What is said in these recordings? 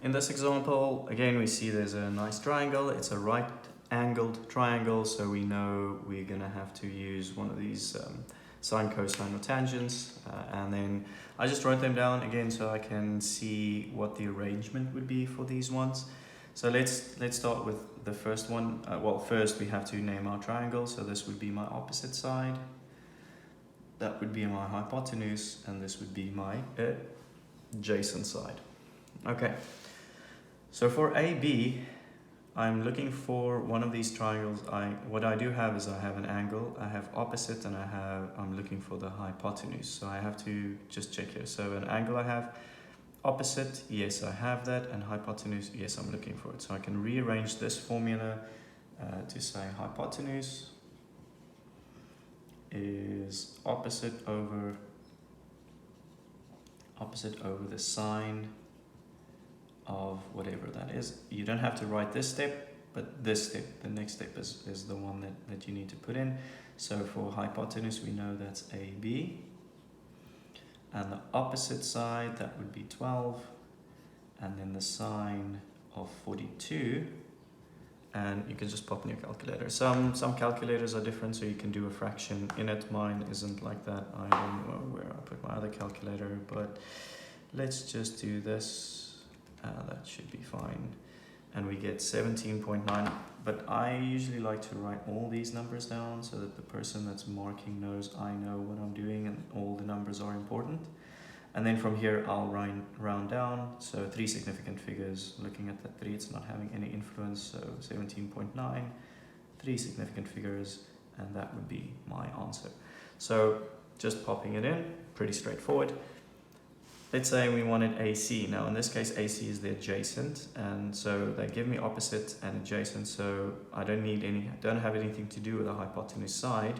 In this example, again, we see there's a nice triangle. It's a right-angled triangle, so we know we're going to have to use one of these sine, cosine, or tangents. And then I just wrote them down again so I can see what the arrangement would be for these ones. So let's start with the first one. Well, first we have to name our triangle. So this would be my opposite side. That would be my hypotenuse, and this would be my adjacent side. Okay. So for AB, I'm looking for one of these triangles. What I do have is I have an angle, I have opposite, and I'm looking for the hypotenuse. So I have to just check here. So an angle I have, opposite, yes I have that, and hypotenuse, yes I'm looking for it. So I can rearrange this formula to say hypotenuse is opposite over the sine of whatever that is. You don't have to write this step, but this step, the next step is the one that you need to put in. So for hypotenuse, we know that's AB. And the opposite side, that would be 12. And then the sine of 42. And you can just pop in your calculator. Some calculators are different, so you can do a fraction in it. Mine isn't like that. I don't know where I put my other calculator, but let's just do this. That should be fine. And we get 17.9, but I usually like to write all these numbers down so that the person that's marking knows I know what I'm doing and all the numbers are important. And then from here I'll round down, so 3 significant figures. Looking at that 3, it's not having any influence, so 17.9, 3 significant figures, and that would be my answer. So just popping it in, pretty straightforward. Let's say we wanted AC. Now in this case AC is the adjacent, and so they give me opposite and adjacent, so I don't have anything to do with the hypotenuse side.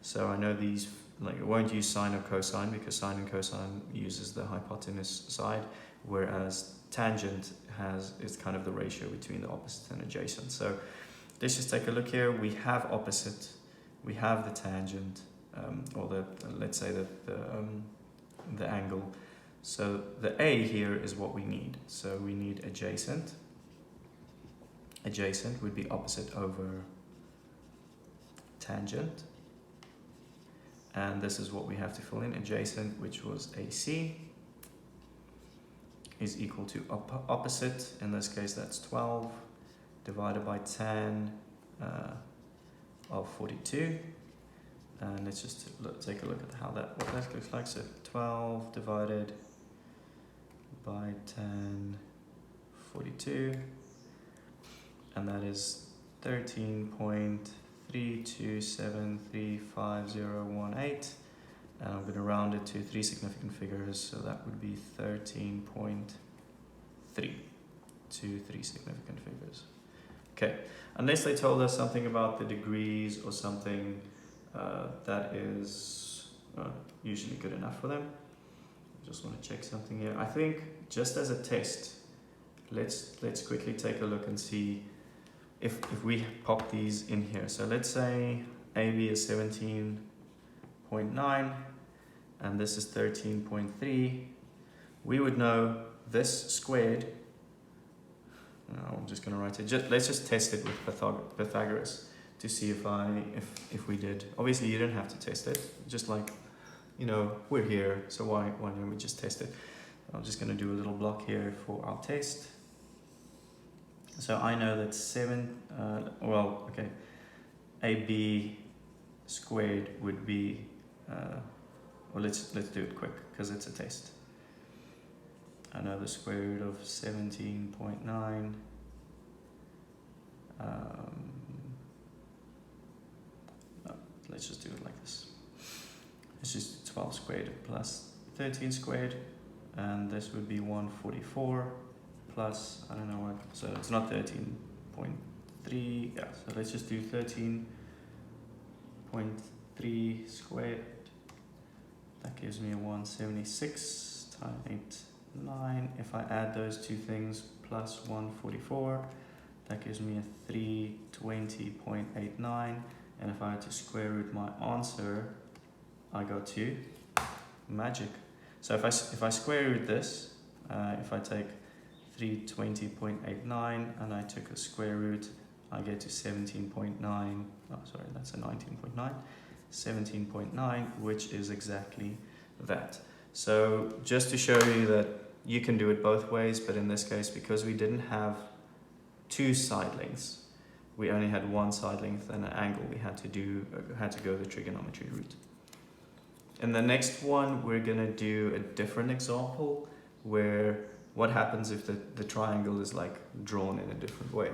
So I know these, like, I won't use sine or cosine because sine and cosine uses the hypotenuse side, whereas tangent is kind of the ratio between the opposite and adjacent. So let's just take a look here. We have opposite, we have the tangent, or let's say the angle. So the A here is what we need. So we need adjacent. Adjacent would be opposite over tangent. And this is what we have to fill in. Adjacent, which was AC, is equal to opposite. In this case, that's 12 divided by tan of 42. And let's just take a look at what that looks like. So 12 divided by tan 42, and that is 13.3273518, and I'm going to round it to 3 significant figures, so that would be 13.3 to 3 significant figures. Okay, unless they told us something about the degrees or something that is usually good enough for them. Just want to check something here. I think just as a test, let's quickly take a look and see if we pop these in here. So let's say AB is 17.9 and this is 13.3. We would know this squared. I'm just going to write it. Let's just test it with Pythagoras to see if we did. Obviously you don't have to test it. Just like, you know, we're here, so why don't we just test it? I'm just going to do a little block here for our test. So I know that AB squared would be, well, let's do it quick because it's a test. I know the square root of 17.9. No, let's just do it like this. It's just 12 squared plus 13 squared, and this would be 144 plus, I don't know what, so it's not 13.3, yeah, so let's just do 13.3 squared. That gives me a 176 times 8, 9. If I add those two things plus 144, that gives me a 320.89, and if I had to square root my answer, I go to magic. So if I square root this, if I take 320.89, and I took a square root, I get to 17.9, oh sorry, that's a 19.9, 17.9, which is exactly that. So just to show you that you can do it both ways, but in this case, because we didn't have two side lengths, we only had one side length and an angle, we had to go the trigonometry route. In the next one, we're gonna do a different example where what happens if the triangle is like drawn in a different way.